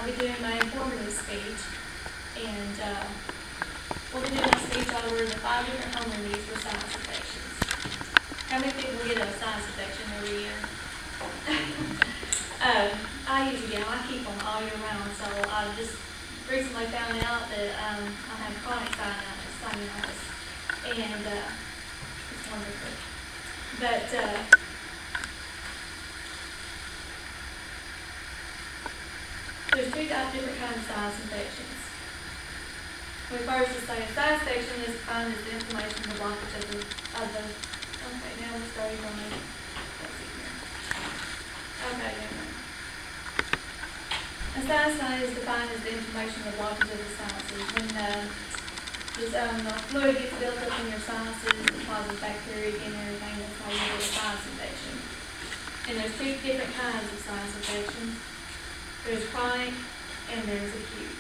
I'll be doing my informative speech, and we'll be doing my speech over the 5 different home remedies for sinus infections. How many people get a sinus infection every year? I usually get them. I keep them all year round, so I just recently found out that I have chronic sinusitis, and it's wonderful. But there's two different kinds of sinus infections. We first just say a sinus infection is defined as the inflammation of the blockage of the okay, now we're starting on the okay, now. A sinus is defined as the inflammation of the blockage of the sinuses. When the fluid gets built up in your sinuses, it causes bacteria and everything. That's how you get a sinus infection. And there's two different kinds of sinus infections. There's chronic and there's acute.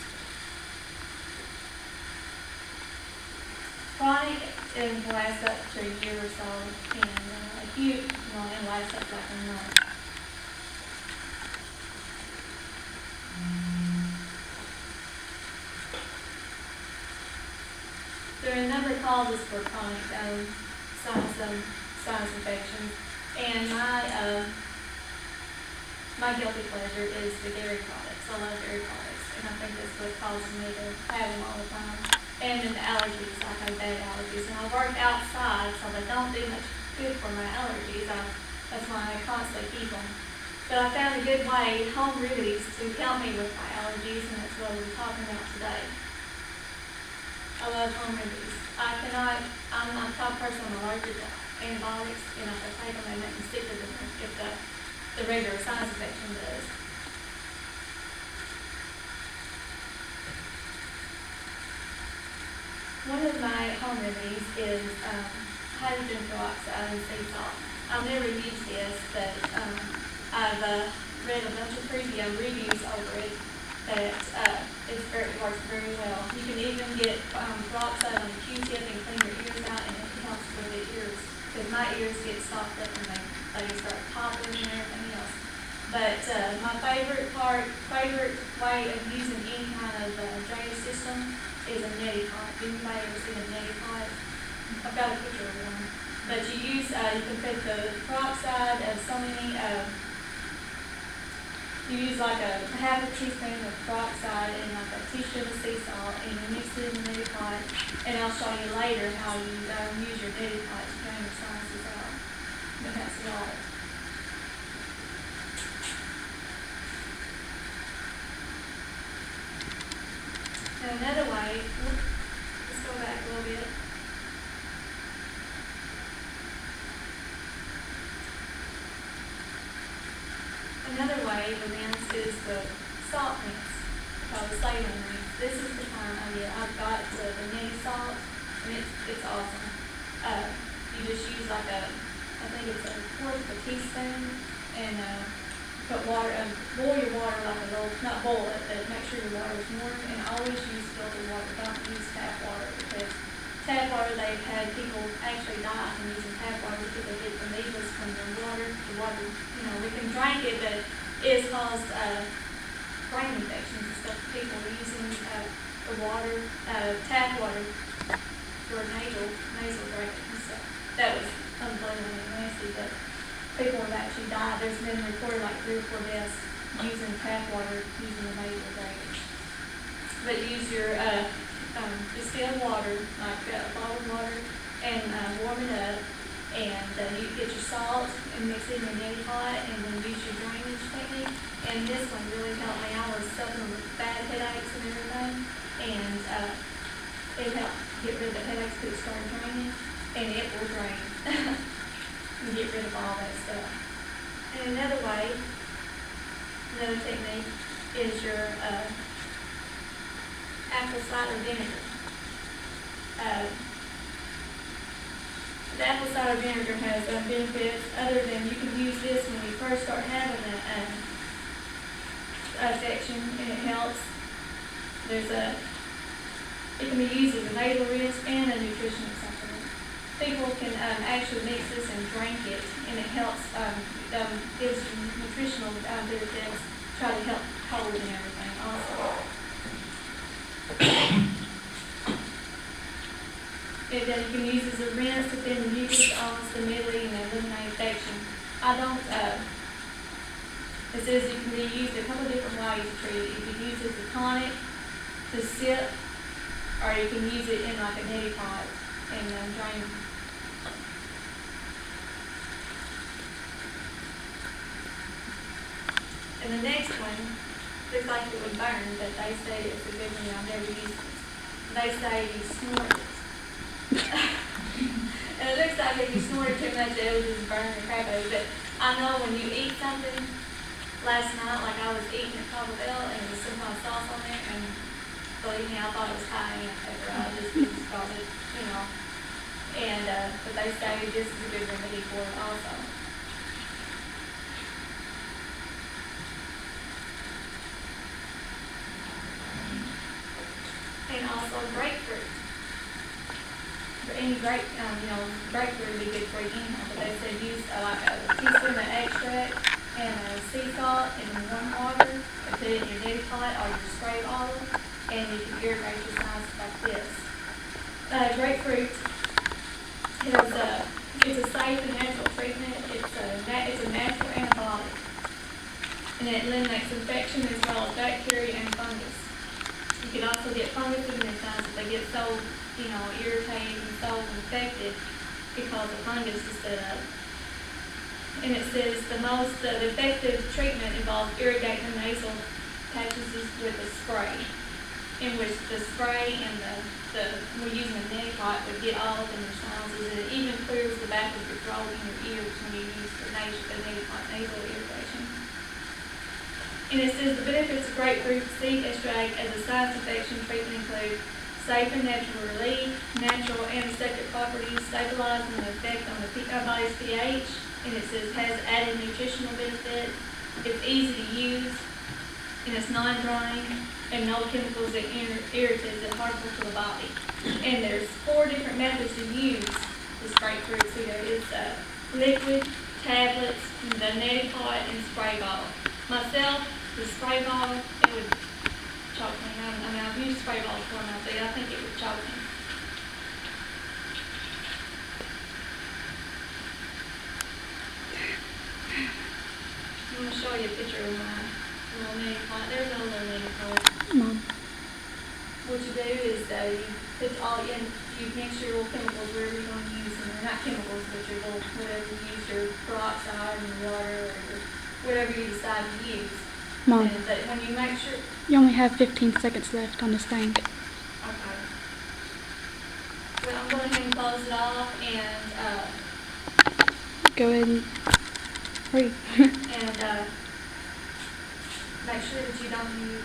Chronic can last up to a year or so, and acute can last up to like a month. There are a number of causes for chronic sinus infections, and my guilty pleasure is the dairy products. I love dairy products, and I think that's what causes me to have them all the time. And then the allergies, I have bad allergies, and I work outside, so they don't do much good for my allergies. That's why I constantly keep them. But I found a good way, home remedies, to help me with my allergies, and that's what we're talking about today. I love home remedies. I'm not the type of person I'm allergic to antibiotics, and if I take them, they make me sicker than if the regular sinus infection does. One of my home remedies is hydrogen peroxide and sea salt. I've never used this, but I've read a bunch of reviews over it that it works very well. You can even get peroxide on a Q-tip and clean your ears out, and it helps with the ears, because my ears get stopped up and they start popping and everything else. But my favorite way of using any kind of drainage system is a neti pot. Anybody ever seen a neti pot? I've got a picture of one. But you can put the peroxide of so many, you use like a half a teaspoon of peroxide and like a teaspoon of sea salt, and you mix it in the neti pot. And I'll show you later how you use your neti pot to drain your sinuses out. But that's a lot. Now another way, let's go back a little bit. Another way to rinse is the salt rinse, called the saline rinse. This is the kind I get. I've got the neti salt, and it's awesome. You just use like I think it's a fourth of a teaspoon, and put water, boil your water like a little, not boil it, but make sure your water is warm, and always use filtered water. Don't use tap water, because tap water, they've had people actually die from using tap water because they get the needles from the water. The water, we can drink it, but it's caused brain infections and stuff. People are using the water, tap water for nasal drinking and stuff. That was unbelievably nasty, but people have actually died. There's been reported like 3 or 4 deaths using tap water, using the nasal drainage. But use your distilled water, like bottled water, and warm it up, and you get your salt and mix it in your neti pot, and then use your drainage technique. And this one really helped me. I was suffering with bad headaches and everything, and it helped get rid of the headaches because it started draining, and it will drain. And get rid of all that stuff. And another technique is your apple cider vinegar. The apple cider vinegar has benefits other than you can use this when you first start having an infection, and it helps. It can be used as a nasal rinse and a nutritional supplement. People can actually mix this and drink it, and it helps, gives you nutritional benefits try to help hold and everything also. You can use as a rinse to thin the mucus off stability and eliminate infection. It says it can be used a couple different ways to treat it. You can use it as a tonic to sip, or you can use it in like a neti pot and drain. And the next one looks like it would burn, but they say it's a good one. I've never used it. They say you snort it. And it looks like if you snort it too much, it will just burn the crap out of it. But I know when you eat something, last night, like I was eating at Taco Bell, and there was some kind of sauce on there, and believe me, I thought it was cayenne pepper. I just thought it, you know. And but they say this is a good remedy for it also. And also grapefruit. For any grapefruit would be good for you anyhow, but they said use like a teaspoon of extract and sea salt in warm water, and put it in your neti pot or your spray bottle, and you can irrigate your sides like this. Grapefruit it's a safe and natural treatment. It's a natural antibiotic, and it eliminates infection as well as bacteria and fungus. You can also get fungus in their sides if they get so irritated and so infected because of fungus is set up. And it says the effective treatment involves irrigating the nasal passages with a spray, in which the spray and we're using a neti pot would get all up in your sinuses, and it even clears the back of your throat and your ears when you use the neti pot nasal irrigation. And it says the benefits of grapefruit seed extract as a sinus infection treatment include safe and natural relief, natural antiseptic properties, stabilizing the effect on the body's pH, and it says has added nutritional benefit. It's easy to use, and it's non-drying, and no chemicals that irritants that harmful to the body. And there's 4 different methods to use this grapefruit. So there is liquid, tablets, the neti pot, and spray bottle. Myself, the spray bottle, it would choke me. I've used spray bottles before, and I think it would choke me. I'm going to show you a picture of my little neti pot. There's a little neti pot. Mom. What you do is you put all in, you mix your little chemicals wherever you're going to use them. They're not chemicals, but your little, whatever you use, your peroxide and water, or whatever you decide to use. Mom. And when you make sure. You only have 15 seconds left on this thing. Okay. Well, I'm going ahead and close it off, and go ahead and hurry. and make sure that you don't use